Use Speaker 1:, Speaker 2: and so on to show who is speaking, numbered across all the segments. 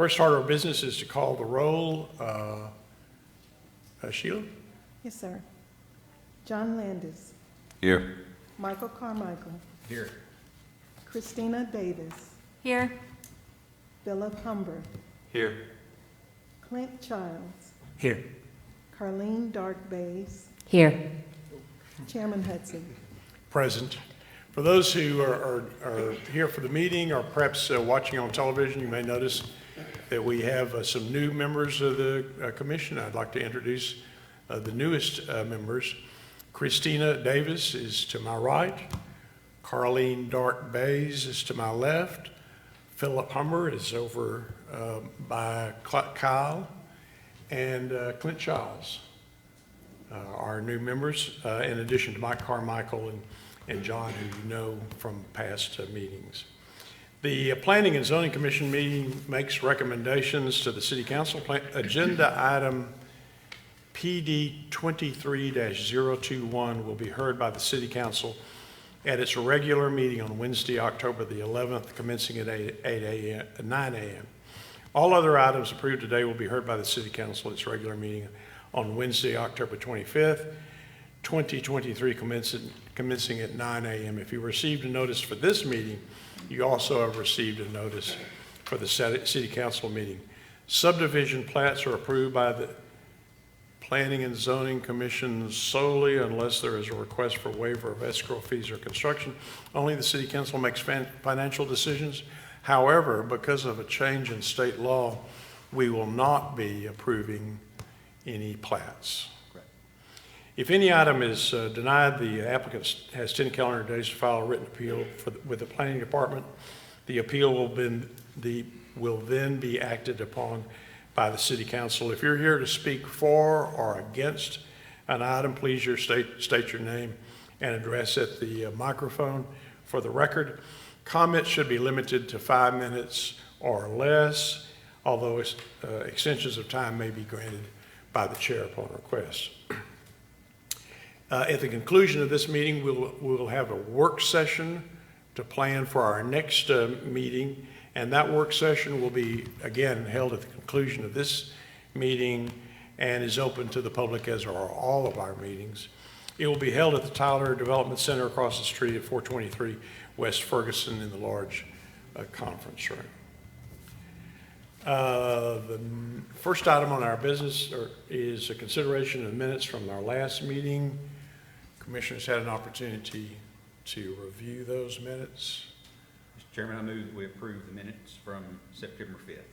Speaker 1: First order of business is to call the roll. Sheila?
Speaker 2: Yes, sir. John Landis.
Speaker 3: Here.
Speaker 2: Michael Carmichael.
Speaker 3: Here.
Speaker 2: Christina Davis.
Speaker 4: Here.
Speaker 2: Philip Humber.
Speaker 3: Here.
Speaker 2: Clint Childs.
Speaker 1: Here.
Speaker 2: Carlene Dark Bays.
Speaker 4: Here.
Speaker 2: Chairman Hudson.
Speaker 1: Present. For those who are here for the meeting or perhaps watching on television, you may notice that we have some new members of the commission. I'd like to introduce the newest members. Christina Davis is to my right. Carlene Dark Bays is to my left. Philip Humber is over by Kyle. And Clint Childs are new members, in addition to Mike Carmichael and John, who you know from past meetings. The Planning and Zoning Commission meeting makes recommendations to the City Council. Agenda item PD 23-021 will be heard by the City Council at its regular meeting on Wednesday, October the 11th, commencing at 9 a.m. All other items approved today will be heard by the City Council at its regular meeting on Wednesday, October 25th, 2023, commencing at 9 a.m. If you received a notice for this meeting, you also have received a notice for the City Council meeting. Subdivision plats are approved by the Planning and Zoning Commission solely unless there is a request for waiver of escrow fees or construction. Only the City Council makes financial decisions. However, because of a change in state law, we will not be approving any plats. If any item is denied, the applicant has 10 calendar days to file a written appeal with the Planning Department. The appeal will then be acted upon by the City Council. If you're here to speak for or against an item, please state your name and address at the microphone for the record. Comments should be limited to 5 minutes or less, although extensions of time may be granted by the chair upon request. At the conclusion of this meeting, we'll have a work session to plan for our next meeting, and that work session will be, again, held at the conclusion of this meeting and is open to the public, as are all of our meetings. It will be held at the Tyler Development Center across the street at 423 West Ferguson in the large conference room. The first item on our business is a consideration of minutes from our last meeting. Commissioners had an opportunity to review those minutes.
Speaker 5: Mr. Chairman, I move that we approve the minutes from September 5th,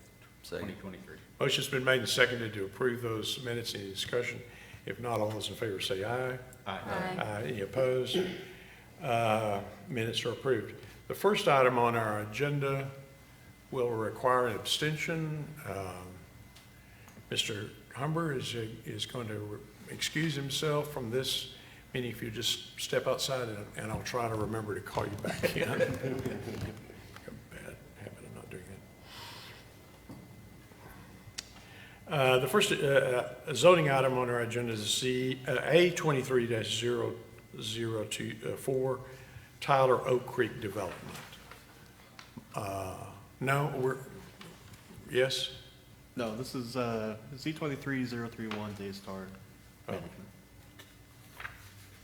Speaker 5: 2023.
Speaker 1: Motion's been made and seconded to approve those minutes. Any discussion? If not, all those in favor say aye.
Speaker 5: Aye.
Speaker 1: Aye. Any opposed? Minutes are approved. The first item on our agenda will require an abstention. Mr. Humber is going to excuse himself from this meeting. If you just step outside and I'll try to remember to call you back in. Bad habit of not doing that. The first zoning item on our agenda is A23-004, Tyler Oak Creek Development. Yes?
Speaker 6: No, this is Z23031 Daystar Management.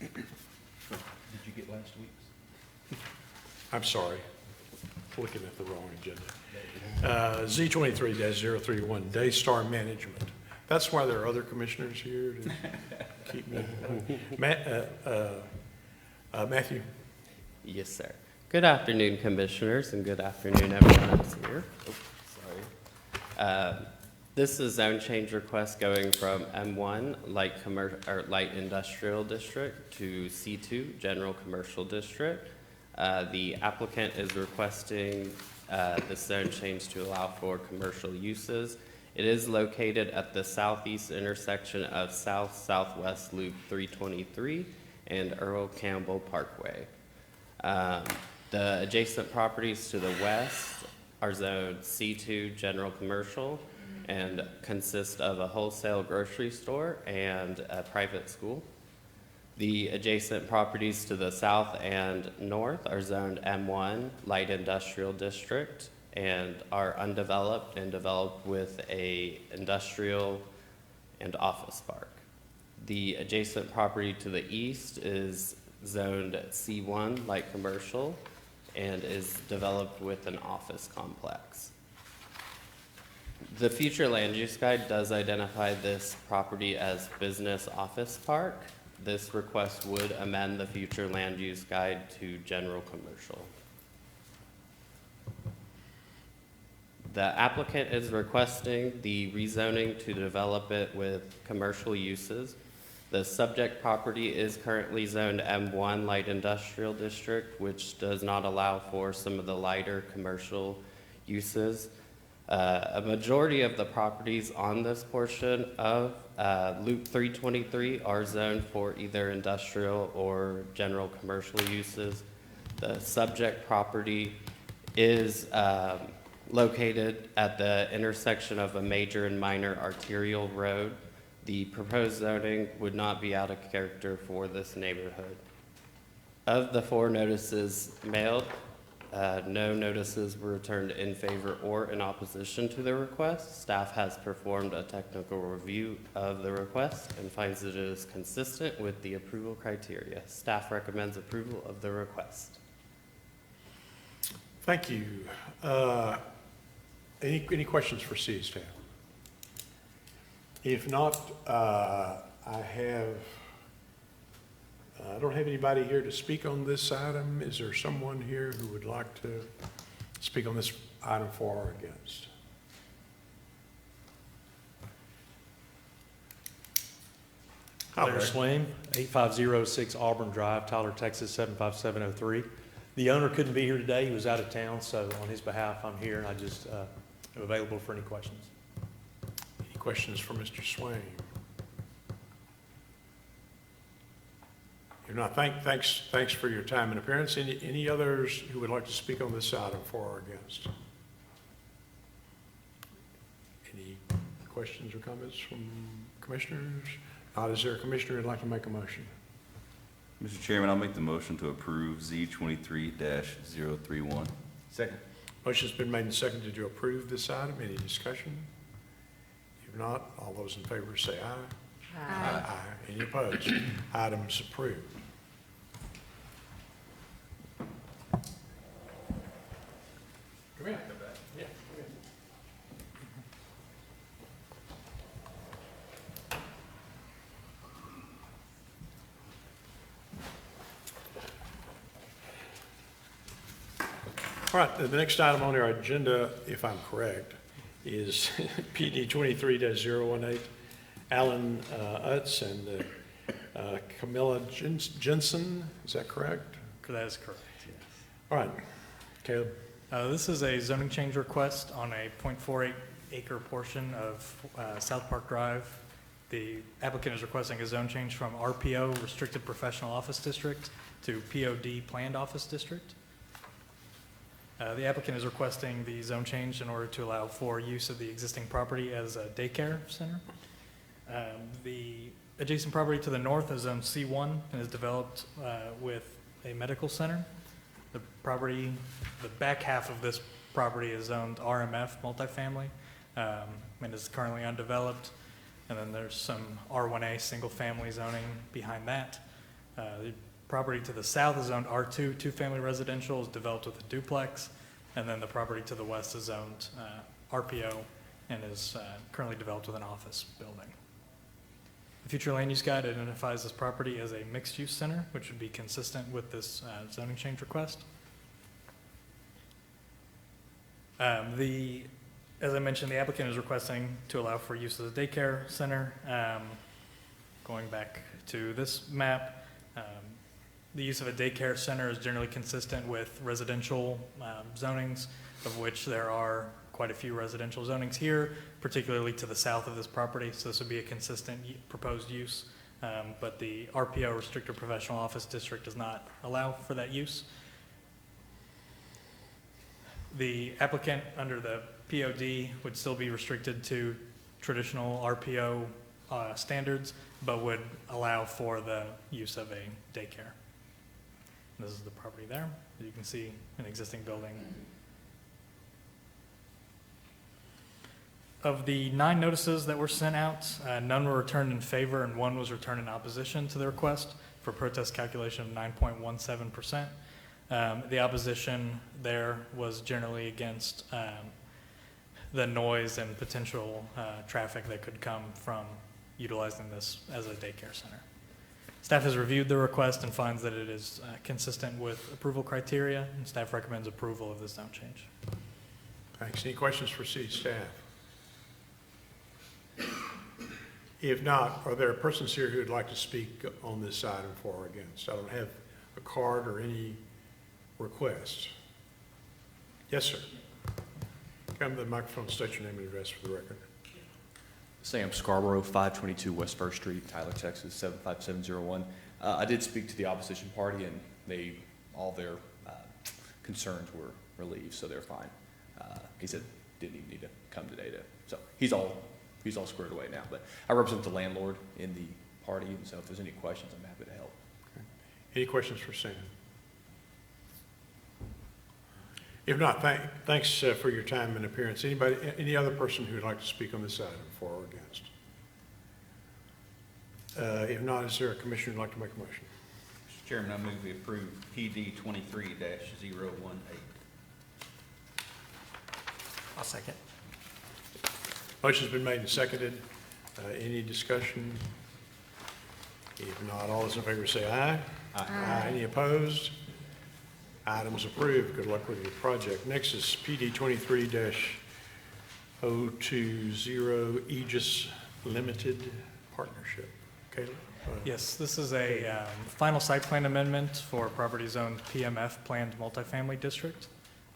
Speaker 5: Did you get last week's?
Speaker 1: I'm sorry, looking at the wrong agenda. Z23-031, Daystar Management. That's why there are other commissioners here to keep me. Matthew?
Speaker 7: Yes, sir. Good afternoon, commissioners, and good afternoon, everyone else here. Sorry. This is zone change request going from M1, light industrial district, to C2, general commercial district. The applicant is requesting this zone change to allow for commercial uses. It is located at the southeast intersection of South-Southwest Loop 323 and Earl Campbell Parkway. The adjacent properties to the west are zoned C2 general commercial and consist of a wholesale grocery store and a private school. The adjacent properties to the south and north are zoned M1 light industrial district and are undeveloped and developed with a industrial and office park. The adjacent property to the east is zoned C1 light commercial and is developed with an office complex. The future land use guide does identify this property as business office park. This request would amend the future land use guide to general commercial. The applicant is requesting the rezoning to develop it with commercial uses. The subject property is currently zoned M1 Light Industrial District, which does not allow for some of the lighter commercial uses. A majority of the properties on this portion of Loop 323 are zoned for either industrial or general commercial uses. The subject property is located at the intersection of a major and minor arterial road. The proposed zoning would not be out of character for this neighborhood. Of the 4 notices mailed, no notices were returned in favor or in opposition to the request. Staff has performed a technical review of the request and finds that it is consistent with the approval criteria. Staff recommends approval of the request.
Speaker 1: Thank you. Any questions for city staff? If not, I don't have anybody here to speak on this item. Is there someone here who would like to speak on this item for or against?
Speaker 3: Larry Swaim, 8506 Auburn Drive, Tyler, Texas, 75703. The owner couldn't be here today. He was out of town, so on his behalf, I'm here, and I just am available for any questions.
Speaker 1: Any questions for Mr. Swain? If not, thanks for your time and appearance. Any others who would like to speak on this item for or against? Any questions or comments from commissioners? Not, is there a commissioner who'd like to make a motion?
Speaker 4: Mr. Chairman, I'll make the motion to approve Z23-031.
Speaker 5: Second.
Speaker 1: Motion's been made and seconded to approve this item. Any discussion? If not, all those in favor say aye. Aye. Any opposed? Item's approved. Come in. Yeah, come in. All right, the next item on our agenda, if I'm correct, is PD 23-018. Alan Utz and Camilla Jensen, is that correct?
Speaker 8: That is correct, yes.
Speaker 1: All right, Caleb.
Speaker 8: This is a zoning change request on a .48 acre portion of South Park Drive. The applicant is requesting a zone change from RPO, Restricted Professional Office District, to POD, Planned Office District. The applicant is requesting the zone change in order to allow for use of the existing property as a daycare center. The adjacent property to the north is zoned C1 and is developed with a medical center. The property, the back half of this property is zoned RMF multifamily and is currently undeveloped. And then there's some R1A single family zoning behind that. The property to the south is zoned R2, two-family residential, is developed with a duplex. And then the property to the west is zoned RPO and is currently developed with an office building. The future land use guide identifies this property as a mixed-use center, which would be consistent with this zoning change request. As I mentioned, the applicant is requesting to allow for use as a daycare center. Going back to this map, the use of a daycare center is generally consistent with residential zonings, of which there are quite a few residential zonings here, particularly to the south of this property. So this would be a consistent proposed use, but the RPO, Restricted Professional Office District, does not allow for that use. The applicant under the POD would still be restricted to traditional RPO standards, but would allow for the use of a daycare. This is the property there. You can see an existing building Of the 9 notices that were sent out, none were returned in favor and 1 was returned in opposition to the request for protest calculation of 9.17%. The opposition there was generally against the noise and potential traffic that could come from utilizing this as a daycare center. Staff has reviewed the request and finds that it is consistent with approval criteria, and staff recommends approval of this zone change.
Speaker 1: Thanks. Any questions for city staff? If not, are there persons here who would like to speak on this item for or against? I don't have a card or any requests. Yes, sir. Come to the microphone, state your name and address for the record.
Speaker 9: Sam Scarborough, 522 West First Street, Tyler, Texas, 75701. I did speak to the opposition party, and all their concerns were relieved, so they're fine. He said didn't even need to come today so he's all squared away now. But I represent the landlord in the party, and so if there's any questions, I'm happy to help.
Speaker 1: Any questions for Sam? If not, thanks for your time and appearance. Any other person who would like to speak on this item, for or against? If not, is there a commissioner who'd like to make a motion?
Speaker 5: Mr. Chairman, I move we approve PD 23-018.
Speaker 8: I'll second.
Speaker 1: Motion's been made and seconded. Any discussion? If not, all those in favor say aye. Aye. Any opposed? Item's approved. Good luck with your project. Next is PD 23-020 Aegis Limited Partnership. Caleb?
Speaker 8: Yes, this is a final site plan amendment for property zone PMF Planned Multifamily District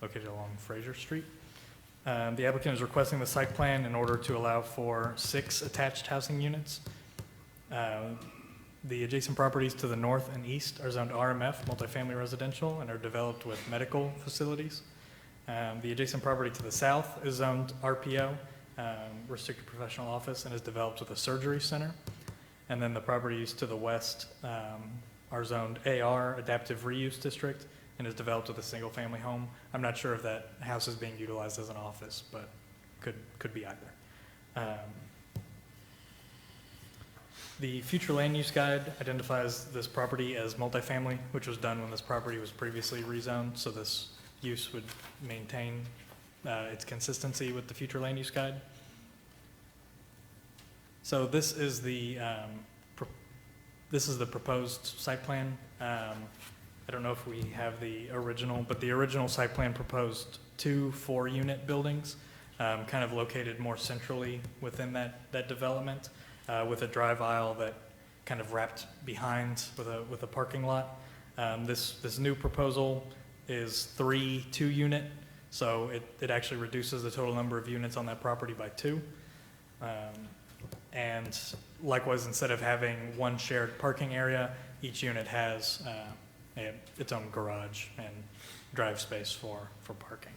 Speaker 8: located along Fraser Street. The applicant is requesting the site plan in order to allow for 6 attached housing units. The adjacent properties to the north and east are zoned RMF, multifamily residential, and are developed with medical facilities. The adjacent property to the south is zoned RPO, restricted professional office, and is developed with a surgery center. And then the properties to the west are zoned AR, adaptive reuse district, and is developed with a single-family home. I'm not sure if that house is being utilized as an office, but could be either. The future land use guide identifies this property as multifamily, which was done when this property was previously rezoned, so this use would maintain its consistency with the future land use guide. So this is the proposed site plan. I don't know if we have the original, but the original site plan proposed 2 4-unit buildings, kind of located more centrally within that development, with a drive aisle that kind of wrapped behind with a parking lot. This new proposal is 3 2-unit, so it actually reduces the total number of units on that property by 2. And likewise, instead of having one shared parking area, each unit has its own garage and drive space for parking.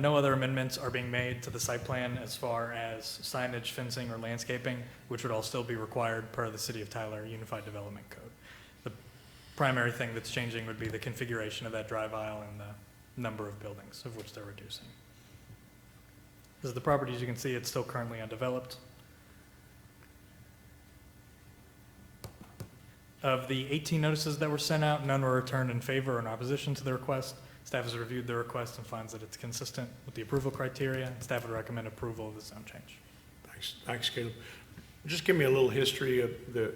Speaker 8: No other amendments are being made to the site plan as far as signage, fencing, or landscaping, which would all still be required per the City of Tyler Unified Development Code. The primary thing that's changing would be the configuration of that drive aisle and the number of buildings, of which they're reducing. As the property, as you can see, it's still currently undeveloped. Of the 18 notices that were sent out, none were returned in favor or in opposition to the request. Staff has reviewed the request and finds that it's consistent with the approval criteria, and staff would recommend approval of the zone change.
Speaker 1: Thanks, Caleb. Just give me a little history of the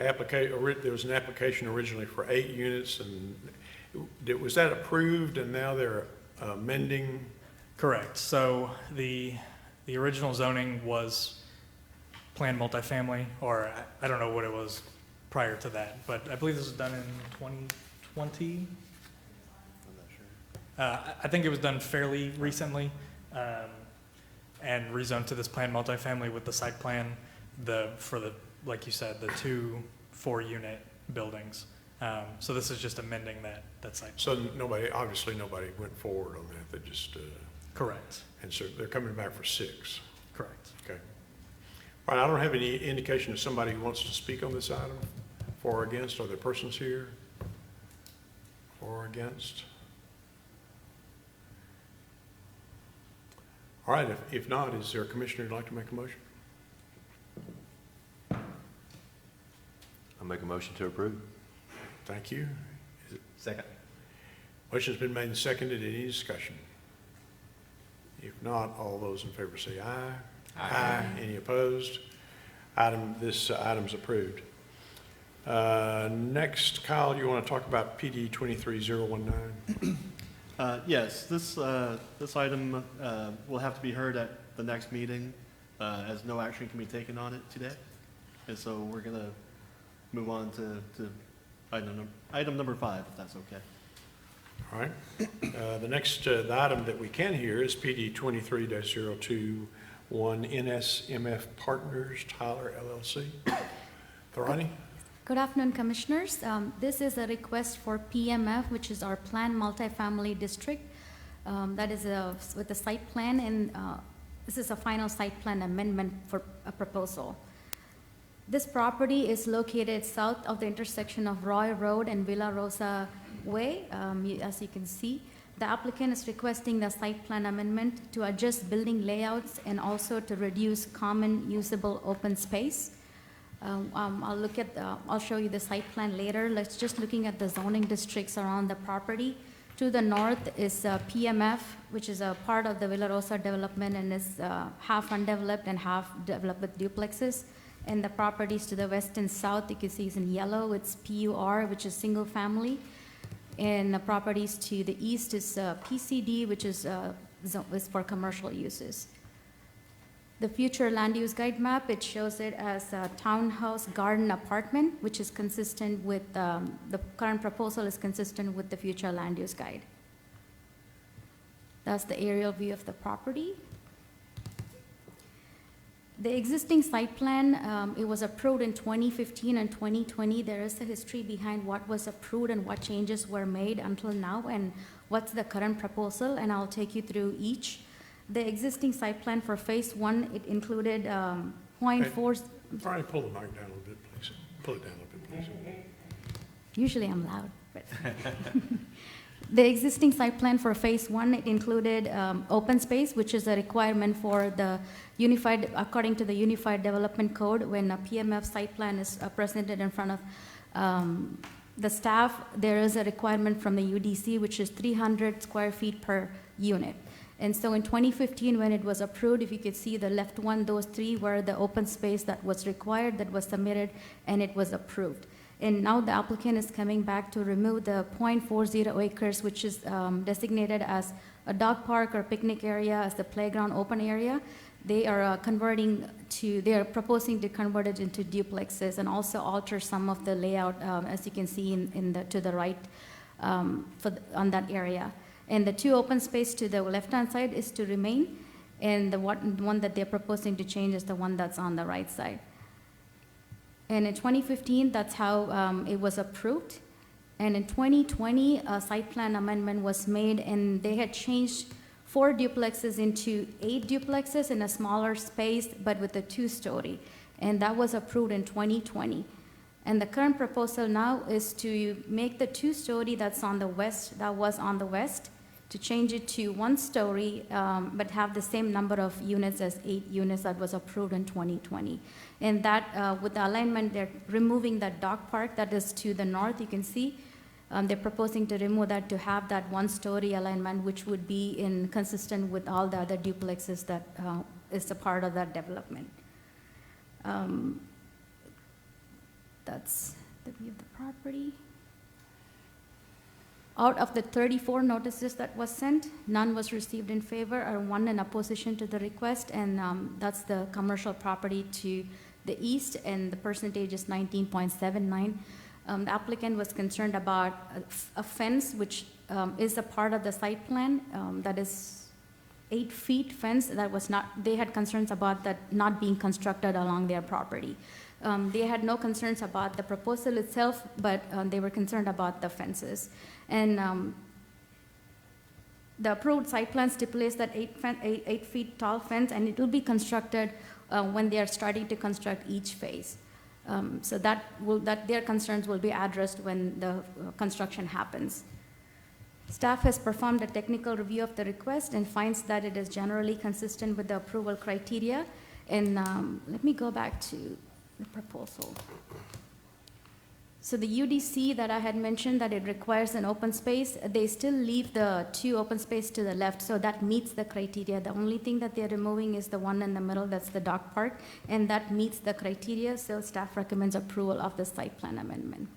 Speaker 1: application. There was an application originally for 8 units, and was that approved, and now they're amending?
Speaker 8: Correct. So the original zoning was planned multifamily, or I don't know what it was prior to that, but I believe this was done in 2020. I think it was done fairly recently, and rezoned to this planned multifamily with the site plan, like you said, the 2 4-unit buildings. So this is just amending that site.
Speaker 1: So obviously nobody went forward on that. They just
Speaker 8: Correct.
Speaker 1: And so they're coming back for 6.
Speaker 8: Correct.
Speaker 1: Okay. All right. I don't have any indication of somebody who wants to speak on this item, for or against. Are there persons here? For or against? All right, if not, is there a commissioner who'd like to make a motion?
Speaker 10: I make a motion to approve.
Speaker 1: Thank you.
Speaker 5: Second.
Speaker 1: Motion's been made and seconded. Any discussion? If not, all those in favor say aye. Aye. Any opposed? This item's approved. Next, Kyle, you want to talk about PD 23019?
Speaker 6: Yes, this item will have to be heard at the next meeting, as no action can be taken on it today. And so we're going to move on to item number 5, if that's okay.
Speaker 1: All right. The next the item that we can hear is PD 23-021 NSMF Partners, Tyler LLC. Thorani?
Speaker 11: Good afternoon, Commissioners. This is a request for PMF, which is our Planned Multifamily District. That is with the site plan, and this is a final site plan amendment for a proposal. This property is located south of the intersection of Roy Road and Villa Rosa Way. As you can see, the applicant is requesting the site plan amendment to adjust building layouts and also to reduce common usable open space. I'll show you the site plan later. Let's just looking at the zoning districts around the property. To the north is PMF, which is a part of the Villa Rosa development and is half undeveloped and half developed with duplexes. And the properties to the west and south, you can see is in yellow, it's PUR, which is single family. And the properties to the east is PCD, which is for commercial uses. The future land use guide map, it shows it as a townhouse garden apartment, which is consistent with, the current proposal is consistent with the future land use guide. That's the aerial view of the property. The existing site plan, it was approved in 2015 and 2020. There is a history behind what was approved and what changes were made until now and what's the current proposal, and I'll take you through each. The existing site plan for phase 1, it included 0.4.
Speaker 1: Brian, pull the mic down a little bit, please. Pull it down a little bit, please.
Speaker 11: Usually I'm loud, but. The existing site plan for phase 1, it included open space, which is a requirement for the unified, according to the Unified Development Code, when a PMF site plan is presented in front of the staff, there is a requirement from the UDC, which is 300 square feet per unit. And so in 2015, when it was approved, if you could see the left one, those 3 were the open space that was required, that was submitted, and it was approved. And now the applicant is coming back to remove the 0.40 acres, which is designated as a dog park or picnic area, as the playground open area. They are they are proposing to convert it into duplexes and also alter some of the layout, as you can see to the right on that area. And the 2 open space to the left-hand side is to remain, and the one that they're proposing to change is the one that's on the right side. And in 2015, that's how it was approved. And in 2020, a site plan amendment was made, and they had changed 4 duplexes into 8 duplexes in a smaller space, but with a 2-story. And that was approved in 2020. And the current proposal now is to make the 2-story that was on the west, to change it to 1-story, but have the same number of units as 8 units that was approved in 2020. And that, with the alignment, they're removing that dog park that is to the north, you can see. They're proposing to remove that to have that 1-story alignment, which would be consistent with all the other duplexes that is a part of that development. That's the view of the property. Out of the 34 notices that was sent, none was received in favor or 1 in opposition to the request, and that's the commercial property to the east, and the percentage is 19.79. The applicant was concerned about a fence, which is a part of the site plan, that is 8 feet fence that was not, they had concerns about that not being constructed along their property. They had no concerns about the proposal itself, but they were concerned about the fences. And the approved site plan stipulates that 8 feet tall fence, and it will be constructed when they are starting to construct each phase. So that their concerns will be addressed when the construction happens. Staff has performed a technical review of the request and finds that it is generally consistent with the approval criteria. And let me go back to the proposal. So the UDC that I had mentioned that it requires an open space, they still leave the 2 open space to the left, so that meets the criteria. The only thing that they're removing is the one in the middle, that's the dog park, and that meets the criteria, so staff recommends approval of the site plan amendment.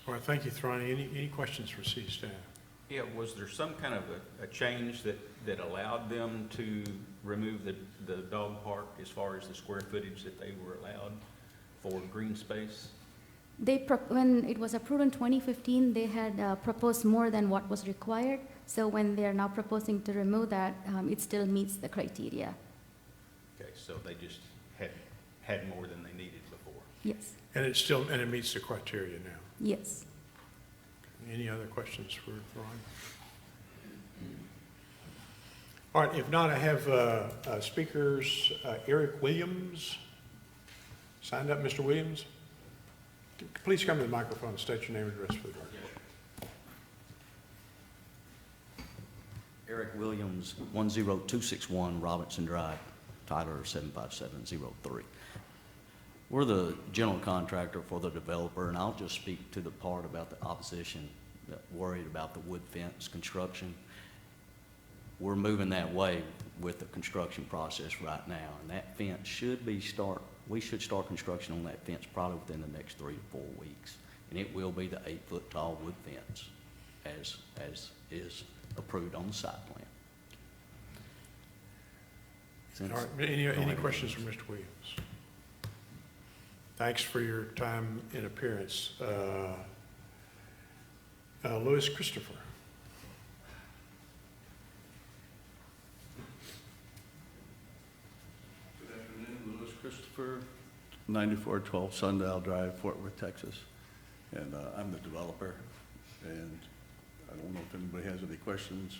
Speaker 1: All right, thank you, Thrani. Any questions for city staff?
Speaker 5: Yeah, was there some kind of a change that allowed them to remove the dog park as far as the square footage that they were allowed for green space?
Speaker 11: When it was approved in 2015, they had proposed more than what was required. So when they are now proposing to remove that, it still meets the criteria.
Speaker 5: Okay, so they just had more than they needed before.
Speaker 11: Yes,
Speaker 1: And it meets the criteria now.
Speaker 11: yes.
Speaker 1: Any other questions for Ron? All right, if not, I have speakers, Eric Williams. Signed up, Mr. Williams? Please come to the microphone and state your name and address for the record.
Speaker 12: Eric Williams, 10261 Robinson Drive, Tyler 75703. We're the general contractor for the developer, and I'll just speak to the part about the opposition that worried about the wood fence construction. We're moving that way with the construction process right now, and that fence we should start construction on that fence probably within the next 3 to 4 weeks. And it will be the 8-foot tall wood fence as is approved on the site plan.
Speaker 1: All right, any questions for Mr. Williams? Thanks for your time and appearance. Louis Christopher.
Speaker 13: Good afternoon, Louis Christopher, 9412 Sundial Drive, Fort Worth, Texas. And I'm the developer, and I don't know if anybody has any questions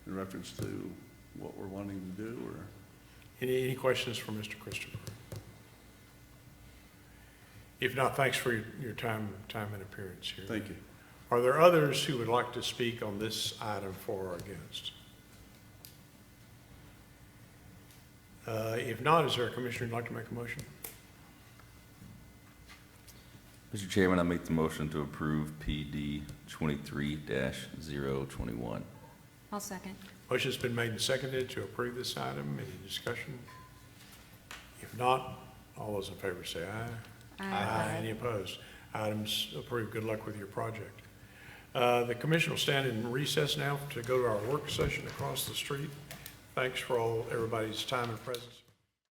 Speaker 13: in reference to what we're wanting to do, or?
Speaker 1: Any questions for Mr. Christopher? If not, thanks for your time and appearance here.
Speaker 13: Thank you.
Speaker 1: Are there others who would like to speak on this item for or against? If not, is there a commissioner who'd like to make a motion?
Speaker 4: Mr. Chairman, I make the motion to approve PD 23-021.
Speaker 14: I'll second.
Speaker 1: Motion's been made and seconded to approve this item. Any discussion? If not, all those in favor say aye.
Speaker 14: Aye.
Speaker 1: Any opposed? Item's approved. Good luck with your project. The commission will stand in recess now to go to our work session across the street. Thanks for everybody's time and presence.